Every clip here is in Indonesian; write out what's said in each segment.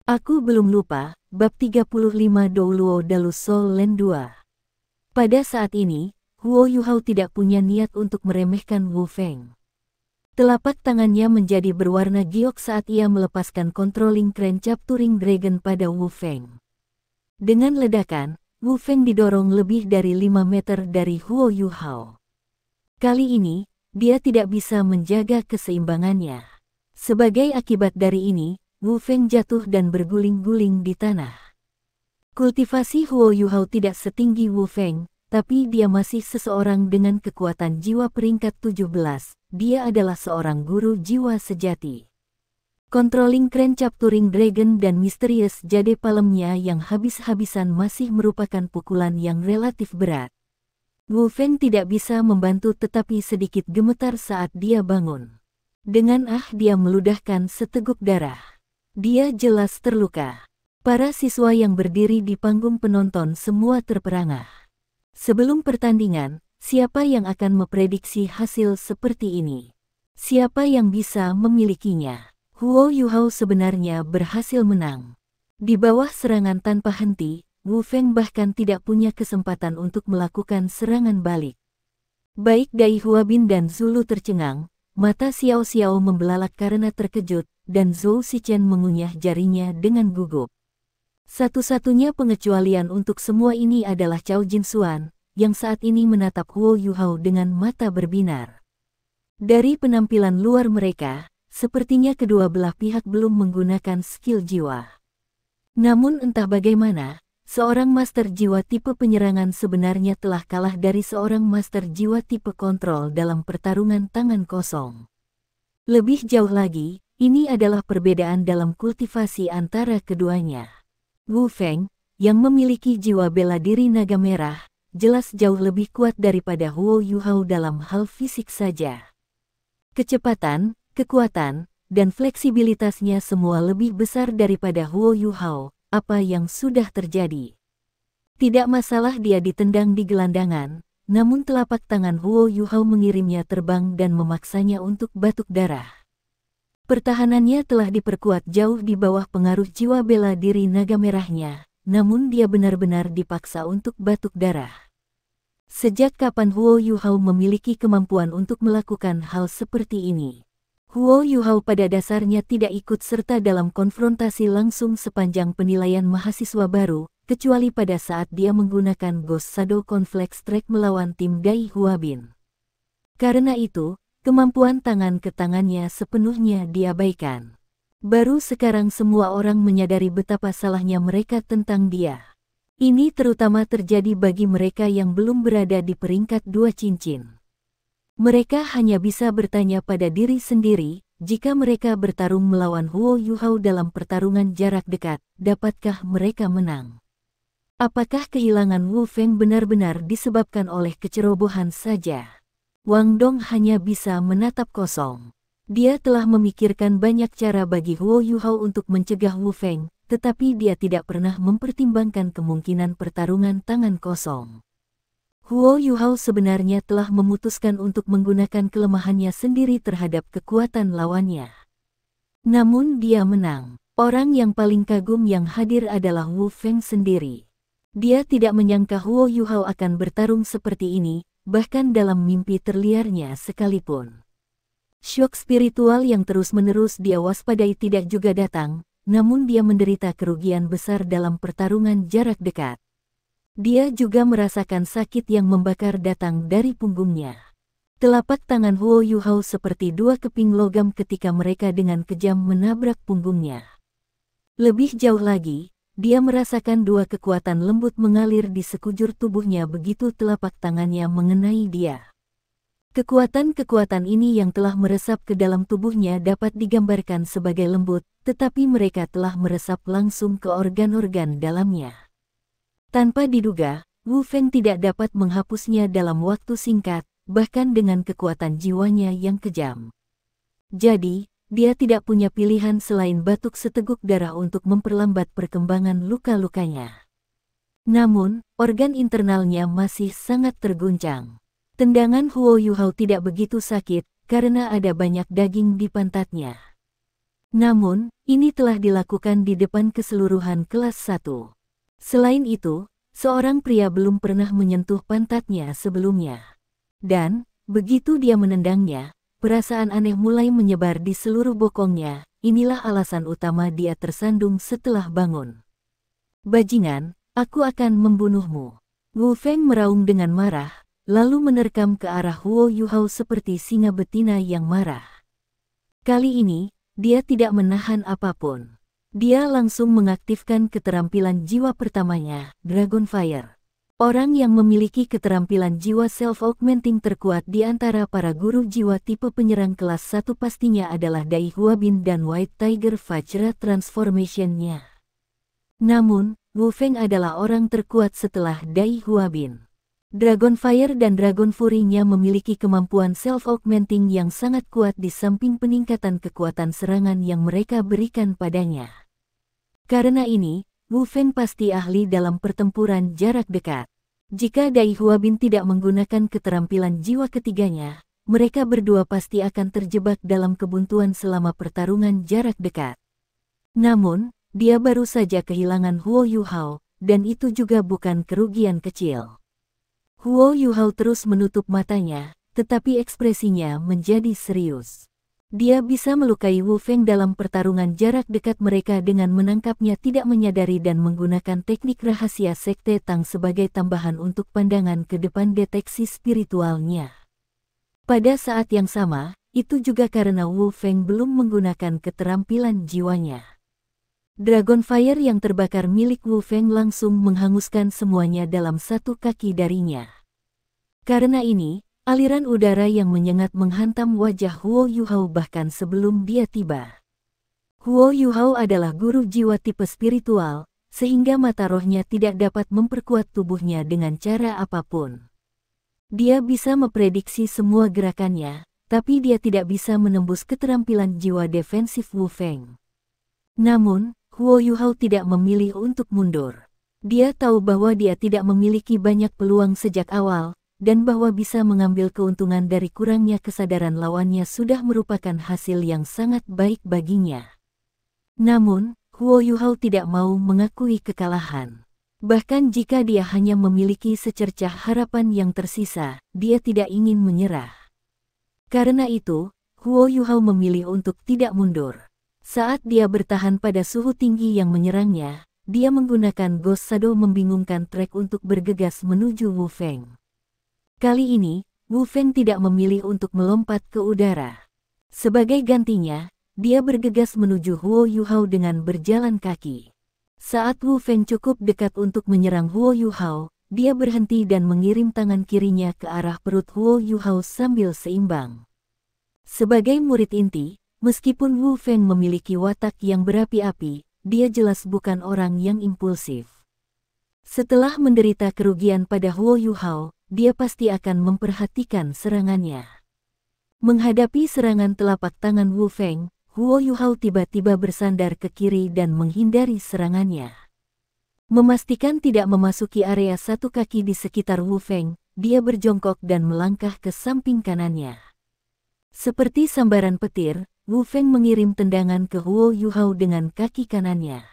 Aku belum lupa, bab 35 Douluo Dalus Sol Len 2. Pada saat ini, Huo Yuhao tidak punya niat untuk meremehkan Wu Feng. Telapak tangannya menjadi berwarna giok saat ia melepaskan controlling crane capturing dragon pada Wu Feng. Dengan ledakan, Wu Feng didorong lebih dari 5 meter dari Huo Yuhao. Kali ini, dia tidak bisa menjaga keseimbangannya. Sebagai akibat dari ini, Wu Feng jatuh dan berguling-guling di tanah. Kultivasi Huo Yuhao tidak setinggi Wu Feng, tapi dia masih seseorang dengan kekuatan jiwa peringkat 17. Dia adalah seorang guru jiwa sejati. Controlling crane capturing dragon dan misterius jade palemnya yang habis-habisan masih merupakan pukulan yang relatif berat. Wu Feng tidak bisa membantu tetapi sedikit gemetar saat dia bangun. Dengan dia meludahkan seteguk darah. Dia jelas terluka. Para siswa yang berdiri di panggung penonton semua terperangah. Sebelum pertandingan, siapa yang akan memprediksi hasil seperti ini? Siapa yang bisa memilikinya? Huo Yuhao sebenarnya berhasil menang. Di bawah serangan tanpa henti, Wu Feng bahkan tidak punya kesempatan untuk melakukan serangan balik. Baik Dai Huabin dan Zulu tercengang, mata Xiao Xiao membelalak karena terkejut, dan Zhou Shichen mengunyah jarinya dengan gugup. Satu-satunya pengecualian untuk semua ini adalah Cao Jinsuan, yang saat ini menatap Huo Yuhao dengan mata berbinar. Dari penampilan luar mereka, sepertinya kedua belah pihak belum menggunakan skill jiwa. Namun entah bagaimana, seorang master jiwa tipe penyerangan sebenarnya telah kalah dari seorang master jiwa tipe kontrol dalam pertarungan tangan kosong. Lebih jauh lagi, ini adalah perbedaan dalam kultivasi antara keduanya. Wu Feng, yang memiliki jiwa bela diri naga merah, jelas jauh lebih kuat daripada Huo Yuhao dalam hal fisik saja. Kecepatan, kekuatan, dan fleksibilitasnya semua lebih besar daripada Huo Yuhao. Apa yang sudah terjadi? Tidak masalah dia ditendang di gelandangan, namun telapak tangan Huo Yuhao mengirimnya terbang dan memaksanya untuk batuk darah. Pertahanannya telah diperkuat jauh di bawah pengaruh jiwa bela diri naga merahnya, namun dia benar-benar dipaksa untuk batuk darah. Sejak kapan Huo Yuhao memiliki kemampuan untuk melakukan hal seperti ini? Huo Yuhao pada dasarnya tidak ikut serta dalam konfrontasi langsung sepanjang penilaian mahasiswa baru, kecuali pada saat dia menggunakan Ghost Shadow Conflex Track melawan tim Dai Huabin. Karena itu, kemampuan tangan ke tangannya sepenuhnya diabaikan. Baru sekarang semua orang menyadari betapa salahnya mereka tentang dia. Ini terutama terjadi bagi mereka yang belum berada di peringkat 2 cincin. Mereka hanya bisa bertanya pada diri sendiri, jika mereka bertarung melawan Huo Yuhao dalam pertarungan jarak dekat, dapatkah mereka menang? Apakah kehilangan Wu Feng benar-benar disebabkan oleh kecerobohan saja? Wang Dong hanya bisa menatap kosong. Dia telah memikirkan banyak cara bagi Huo Yuhao untuk mencegah Wu Feng, tetapi dia tidak pernah mempertimbangkan kemungkinan pertarungan tangan kosong. Huo Yuhao sebenarnya telah memutuskan untuk menggunakan kelemahannya sendiri terhadap kekuatan lawannya. Namun dia menang. Orang yang paling kagum yang hadir adalah Wu Feng sendiri. Dia tidak menyangka Huo Yuhao akan bertarung seperti ini, bahkan dalam mimpi terliarnya sekalipun. Syok spiritual yang terus-menerus dia waspadai tidak juga datang, namun dia menderita kerugian besar dalam pertarungan jarak dekat. Dia juga merasakan sakit yang membakar datang dari punggungnya. Telapak tangan Huo Yuhao seperti dua keping logam ketika mereka dengan kejam menabrak punggungnya. Lebih jauh lagi, dia merasakan dua kekuatan lembut mengalir di sekujur tubuhnya begitu telapak tangannya mengenai dia. Kekuatan-kekuatan ini yang telah meresap ke dalam tubuhnya dapat digambarkan sebagai lembut, tetapi mereka telah meresap langsung ke organ-organ dalamnya. Tanpa diduga, Wu Feng tidak dapat menghapusnya dalam waktu singkat, bahkan dengan kekuatan jiwanya yang kejam. Jadi, dia tidak punya pilihan selain batuk seteguk darah untuk memperlambat perkembangan luka-lukanya. Namun, organ internalnya masih sangat terguncang. Tendangan Huo Yuhao tidak begitu sakit, karena ada banyak daging di pantatnya. Namun, ini telah dilakukan di depan keseluruhan kelas 1. Selain itu, seorang pria belum pernah menyentuh pantatnya sebelumnya. Dan, begitu dia menendangnya, perasaan aneh mulai menyebar di seluruh bokongnya. Inilah alasan utama dia tersandung setelah bangun. Bajingan, aku akan membunuhmu. Wu Feng meraung dengan marah, lalu menerkam ke arah Huo Yuhao seperti singa betina yang marah. Kali ini, dia tidak menahan apapun. Dia langsung mengaktifkan keterampilan jiwa pertamanya, Dragon Fire. Orang yang memiliki keterampilan jiwa self-augmenting terkuat di antara para guru jiwa tipe penyerang kelas 1 pastinya adalah Dai Huabin dan White Tiger Vajra Transformation-nya. Namun, Wu Feng adalah orang terkuat setelah Dai Huabin. Dragon Fire dan Dragon Fury-nya memiliki kemampuan self-augmenting yang sangat kuat di samping peningkatan kekuatan serangan yang mereka berikan padanya. Karena ini, Wu Feng pasti ahli dalam pertempuran jarak dekat. Jika Dai Huabin tidak menggunakan keterampilan jiwa ketiganya, mereka berdua pasti akan terjebak dalam kebuntuan selama pertarungan jarak dekat. Namun, dia baru saja kehilangan Huo Yuhao, dan itu juga bukan kerugian kecil. Huo Yuhao terus menutup matanya, tetapi ekspresinya menjadi serius. Dia bisa melukai Wu Feng dalam pertarungan jarak dekat mereka dengan menangkapnya tidak menyadari dan menggunakan teknik rahasia Sekte Tang sebagai tambahan untuk pandangan ke depan deteksi spiritualnya. Pada saat yang sama, itu juga karena Wu Feng belum menggunakan keterampilan jiwanya. Dragon Fire yang terbakar milik Wu Feng langsung menghanguskan semuanya dalam satu kaki darinya. Karena ini, aliran udara yang menyengat menghantam wajah Huo Yuhao bahkan sebelum dia tiba. Huo Yuhao adalah guru jiwa tipe spiritual, sehingga mata rohnya tidak dapat memperkuat tubuhnya dengan cara apapun. Dia bisa memprediksi semua gerakannya, tapi dia tidak bisa menembus keterampilan jiwa defensif Wu Feng. Namun, Huo Yuhao tidak memilih untuk mundur. Dia tahu bahwa dia tidak memiliki banyak peluang sejak awal, dan bahwa bisa mengambil keuntungan dari kurangnya kesadaran lawannya sudah merupakan hasil yang sangat baik baginya. Namun, Huo Yuhao tidak mau mengakui kekalahan. Bahkan jika dia hanya memiliki secercah harapan yang tersisa, dia tidak ingin menyerah. Karena itu, Huo Yuhao memilih untuk tidak mundur. Saat dia bertahan pada suhu tinggi yang menyerangnya, dia menggunakan Ghost Shadow membingungkan trek untuk bergegas menuju Wu Feng. Kali ini, Wu Feng tidak memilih untuk melompat ke udara. Sebagai gantinya, dia bergegas menuju Huo Yuhao dengan berjalan kaki. Saat Wu Feng cukup dekat untuk menyerang Huo Yuhao, dia berhenti dan mengirim tangan kirinya ke arah perut Huo Yuhao sambil seimbang. Sebagai murid inti, meskipun Wu Feng memiliki watak yang berapi-api, dia jelas bukan orang yang impulsif. Setelah menderita kerugian pada Huo Yuhao, dia pasti akan memperhatikan serangannya. Menghadapi serangan telapak tangan Wu Feng, Huo Yuhao tiba-tiba bersandar ke kiri dan menghindari serangannya. Memastikan tidak memasuki area satu kaki di sekitar Wu Feng, dia berjongkok dan melangkah ke samping kanannya. Seperti sambaran petir, Wu Feng mengirim tendangan ke Huo Yuhao dengan kaki kanannya.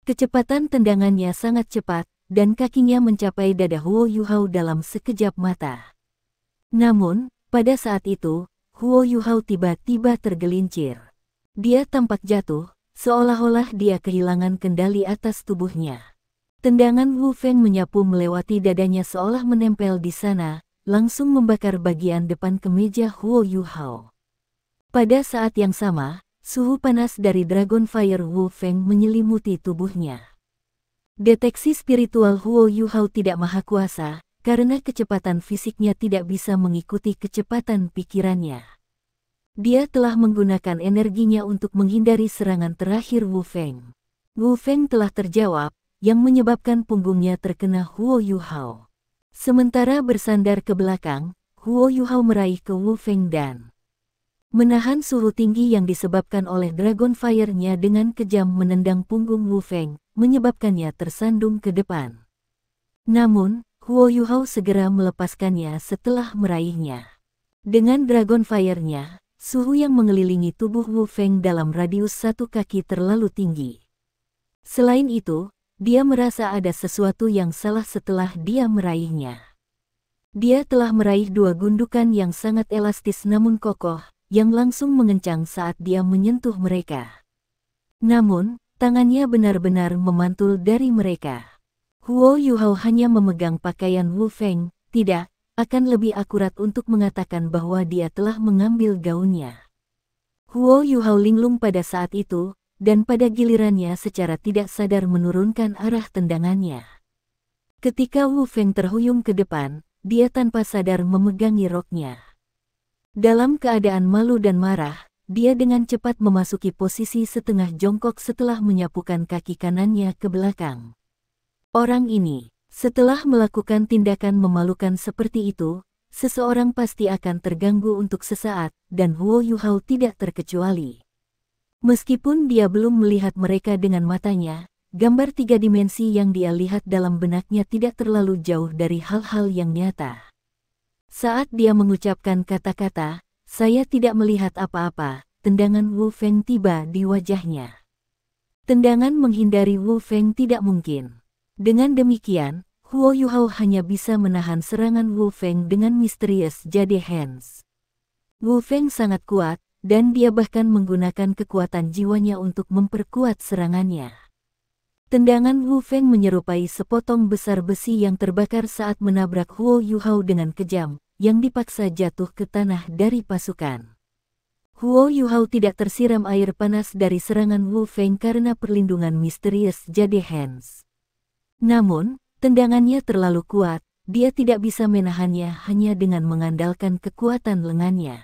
Kecepatan tendangannya sangat cepat, dan kakinya mencapai dada Huo Yuhao dalam sekejap mata. Namun, pada saat itu, Huo Yuhao tiba-tiba tergelincir. Dia tampak jatuh, seolah-olah dia kehilangan kendali atas tubuhnya. Tendangan Wu Feng menyapu melewati dadanya seolah menempel di sana, langsung membakar bagian depan kemeja Huo Yuhao. Pada saat yang sama, suhu panas dari Dragon Fire Wu Feng menyelimuti tubuhnya. Deteksi spiritual Huo Yuhao tidak maha kuasa, karena kecepatan fisiknya tidak bisa mengikuti kecepatan pikirannya. Dia telah menggunakan energinya untuk menghindari serangan terakhir Wu Feng. Wu Feng telah terjawab, yang menyebabkan punggungnya terkena Huo Yuhao. Sementara bersandar ke belakang, Huo Yuhao meraih ke Wu Feng dan menahan suhu tinggi yang disebabkan oleh Dragon Fire-nya dengan kejam menendang punggung Wu Feng, menyebabkannya tersandung ke depan. Namun, Huo Yuhao segera melepaskannya setelah meraihnya. Dengan Dragon Fire-nya, suhu yang mengelilingi tubuh Wu Feng dalam radius 1 kaki terlalu tinggi. Selain itu, dia merasa ada sesuatu yang salah setelah dia meraihnya. Dia telah meraih 2 gundukan yang sangat elastis namun kokoh, yang langsung mengencang saat dia menyentuh mereka. Namun, tangannya benar-benar memantul dari mereka. Huo Yuhao hanya memegang pakaian Wu Feng, tidak, akan lebih akurat untuk mengatakan bahwa dia telah mengambil gaunnya. Huo Yuhao linglung pada saat itu, dan pada gilirannya secara tidak sadar menurunkan arah tendangannya. Ketika Wu Feng terhuyung ke depan, dia tanpa sadar memegangi roknya. Dalam keadaan malu dan marah, dia dengan cepat memasuki posisi setengah jongkok setelah menyapukan kaki kanannya ke belakang. Orang ini, setelah melakukan tindakan memalukan seperti itu, seseorang pasti akan terganggu untuk sesaat, dan Huo Yuhao tidak terkecuali. Meskipun dia belum melihat mereka dengan matanya, gambar 3 dimensi yang dia lihat dalam benaknya tidak terlalu jauh dari hal-hal yang nyata. Saat dia mengucapkan kata-kata, "Saya tidak melihat apa-apa," tendangan Wu Feng tiba di wajahnya. Tendangan menghindari Wu Feng tidak mungkin. Dengan demikian, Huo Yuhao hanya bisa menahan serangan Wu Feng dengan misterius Jade Hands. Wu Feng sangat kuat, dan dia bahkan menggunakan kekuatan jiwanya untuk memperkuat serangannya. Tendangan Wu Feng menyerupai sepotong besar besi yang terbakar saat menabrak Huo Yuhao dengan kejam, yang dipaksa jatuh ke tanah dari pasukan. Huo Yuhao tidak tersiram air panas dari serangan Wu Feng karena perlindungan misterius Jade Hands. Namun, tendangannya terlalu kuat, dia tidak bisa menahannya hanya dengan mengandalkan kekuatan lengannya.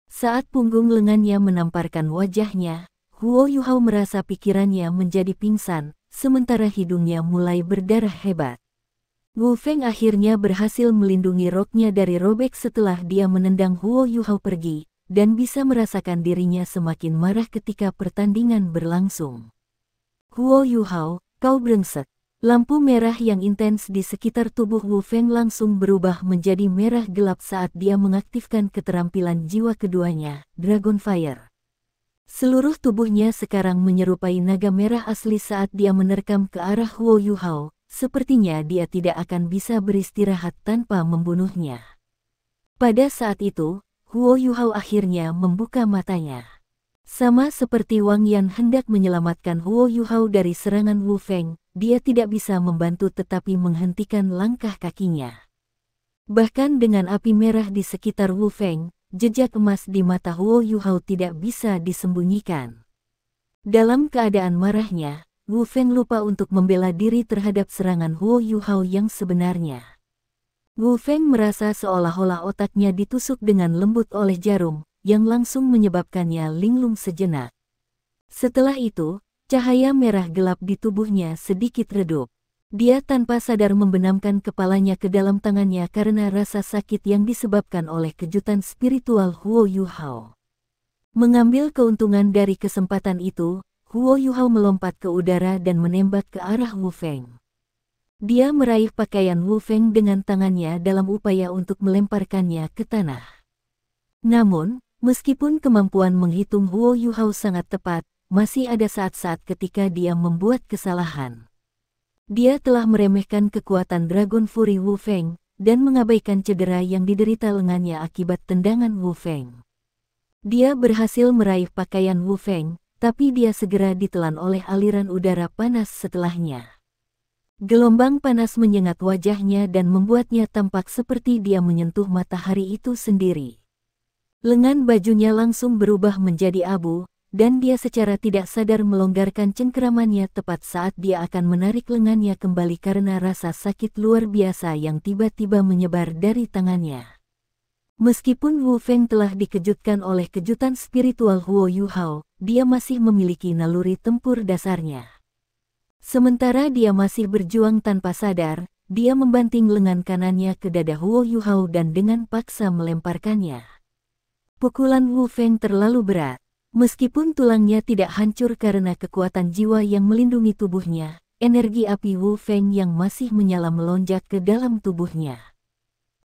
Saat punggung lengannya menamparkan wajahnya, Huo Yuhao merasa pikirannya menjadi pingsan, sementara hidungnya mulai berdarah hebat. Wu Feng akhirnya berhasil melindungi roknya dari robek setelah dia menendang Huo Yuhao pergi, dan bisa merasakan dirinya semakin marah ketika pertandingan berlangsung. "Huo Yuhao, kau brengsek." Lampu merah yang intens di sekitar tubuh Wu Feng langsung berubah menjadi merah gelap saat dia mengaktifkan keterampilan jiwa keduanya, Dragon Fire. Seluruh tubuhnya sekarang menyerupai naga merah asli saat dia menerkam ke arah Huo Yuhao, sepertinya dia tidak akan bisa beristirahat tanpa membunuhnya. Pada saat itu, Huo Yuhao akhirnya membuka matanya. Sama seperti Wang Yan hendak menyelamatkan Huo Yuhao dari serangan Wu Feng, dia tidak bisa membantu tetapi menghentikan langkah kakinya. Bahkan dengan api merah di sekitar Wu Feng, jejak emas di mata Huo Yuhao tidak bisa disembunyikan. Dalam keadaan marahnya, Wu Feng lupa untuk membela diri terhadap serangan Huo Yuhao yang sebenarnya. Wu Feng merasa seolah-olah otaknya ditusuk dengan lembut oleh jarum, yang langsung menyebabkannya linglung sejenak. Setelah itu, cahaya merah gelap di tubuhnya sedikit redup. Dia tanpa sadar membenamkan kepalanya ke dalam tangannya karena rasa sakit yang disebabkan oleh kejutan spiritual Huo Yuhao. Mengambil keuntungan dari kesempatan itu, Huo Yuhao melompat ke udara dan menembak ke arah Wu Feng. Dia meraih pakaian Wu Feng dengan tangannya dalam upaya untuk melemparkannya ke tanah. Namun, meskipun kemampuan menghitung Huo Yuhao sangat tepat, masih ada saat-saat ketika dia membuat kesalahan. Dia telah meremehkan kekuatan Dragon Fury Wu Feng, dan mengabaikan cedera yang diderita lengannya akibat tendangan Wu Feng. Dia berhasil meraih pakaian Wu Feng, tapi dia segera ditelan oleh aliran udara panas setelahnya. Gelombang panas menyengat wajahnya dan membuatnya tampak seperti dia menyentuh matahari itu sendiri. Lengan bajunya langsung berubah menjadi abu, dan dia secara tidak sadar melonggarkan cengkeramannya tepat saat dia akan menarik lengannya kembali karena rasa sakit luar biasa yang tiba-tiba menyebar dari tangannya. Meskipun Wu Feng telah dikejutkan oleh kejutan spiritual Huo Yuhao, dia masih memiliki naluri tempur dasarnya. Sementara dia masih berjuang tanpa sadar, dia membanting lengan kanannya ke dada Huo Yuhao dan dengan paksa melemparkannya. Pukulan Wu Feng terlalu berat. Meskipun tulangnya tidak hancur karena kekuatan jiwa yang melindungi tubuhnya, energi api Wu Feng yang masih menyala melonjak ke dalam tubuhnya.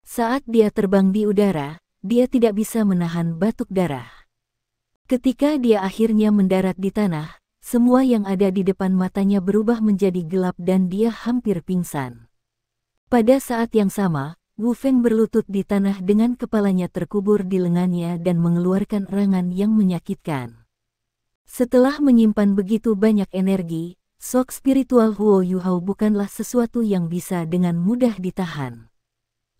Saat dia terbang di udara, dia tidak bisa menahan batuk darah. Ketika dia akhirnya mendarat di tanah, semua yang ada di depan matanya berubah menjadi gelap dan dia hampir pingsan. Pada saat yang sama, Wu Feng berlutut di tanah dengan kepalanya terkubur di lengannya dan mengeluarkan erangan yang menyakitkan. Setelah menyimpan begitu banyak energi, shock spiritual Huo Yuhao bukanlah sesuatu yang bisa dengan mudah ditahan.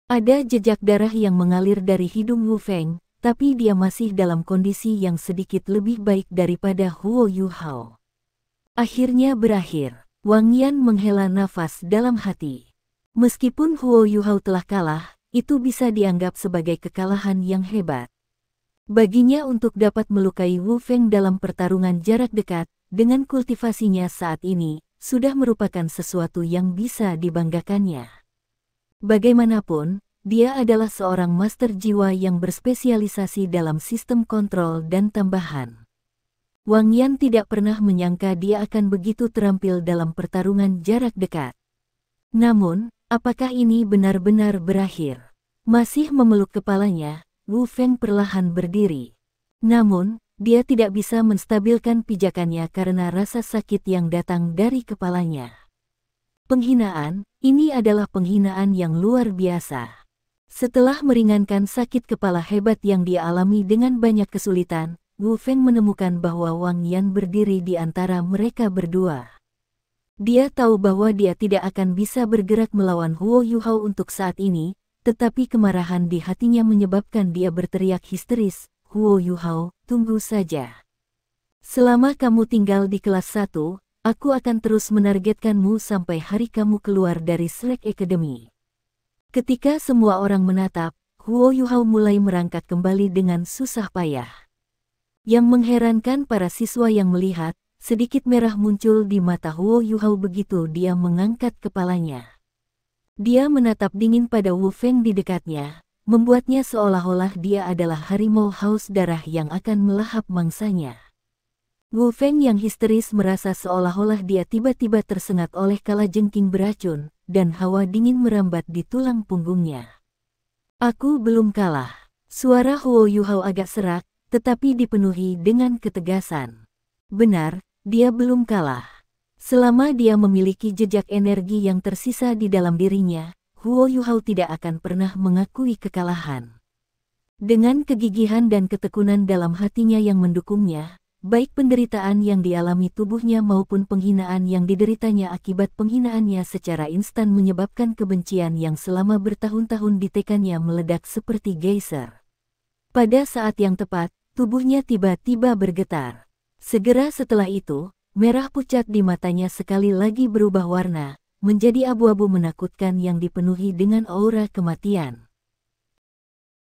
Ada jejak darah yang mengalir dari hidung Wu Feng, tapi dia masih dalam kondisi yang sedikit lebih baik daripada Huo Yuhao. Akhirnya berakhir, Wang Yan menghela nafas dalam hati. Meskipun Huo Yuhao telah kalah, itu bisa dianggap sebagai kekalahan yang hebat. Baginya untuk dapat melukai Wu Feng dalam pertarungan jarak dekat, dengan kultivasinya saat ini, sudah merupakan sesuatu yang bisa dibanggakannya. Bagaimanapun, dia adalah seorang master jiwa yang berspesialisasi dalam sistem kontrol dan tambahan. Wang Yan tidak pernah menyangka dia akan begitu terampil dalam pertarungan jarak dekat. Namun, apakah ini benar-benar berakhir? Masih memeluk kepalanya, Wu Feng perlahan berdiri. Namun, dia tidak bisa menstabilkan pijakannya karena rasa sakit yang datang dari kepalanya. Penghinaan, ini adalah penghinaan yang luar biasa. Setelah meringankan sakit kepala hebat yang dia alami dengan banyak kesulitan, Wu Feng menemukan bahwa Wang Yan berdiri di antara mereka berdua. Dia tahu bahwa dia tidak akan bisa bergerak melawan Huo Yuhao untuk saat ini, tetapi kemarahan di hatinya menyebabkan dia berteriak histeris, "Huo Yuhao, tunggu saja. Selama kamu tinggal di kelas 1, aku akan terus menargetkanmu sampai hari kamu keluar dari Slack Academy." Ketika semua orang menatap, Huo Yuhao mulai merangkak kembali dengan susah payah. Yang mengherankan para siswa yang melihat, sedikit merah muncul di mata Huo Yuhao begitu dia mengangkat kepalanya. Dia menatap dingin pada Wu Feng di dekatnya, membuatnya seolah-olah dia adalah harimau haus darah yang akan melahap mangsanya. Wu Feng yang histeris merasa seolah-olah dia tiba-tiba tersengat oleh kalajengking beracun, dan hawa dingin merambat di tulang punggungnya. "Aku belum kalah." Suara Huo Yuhao agak serak, tetapi dipenuhi dengan ketegasan. Benar, dia belum kalah. Selama dia memiliki jejak energi yang tersisa di dalam dirinya, Huo Yuhao tidak akan pernah mengakui kekalahan. Dengan kegigihan dan ketekunan dalam hatinya yang mendukungnya, baik penderitaan yang dialami tubuhnya maupun penghinaan yang dideritanya akibat penghinaannya secara instan menyebabkan kebencian yang selama bertahun-tahun ditekannya meledak seperti geyser. Pada saat yang tepat, tubuhnya tiba-tiba bergetar. Segera setelah itu, merah pucat di matanya sekali lagi berubah warna, menjadi abu-abu menakutkan yang dipenuhi dengan aura kematian.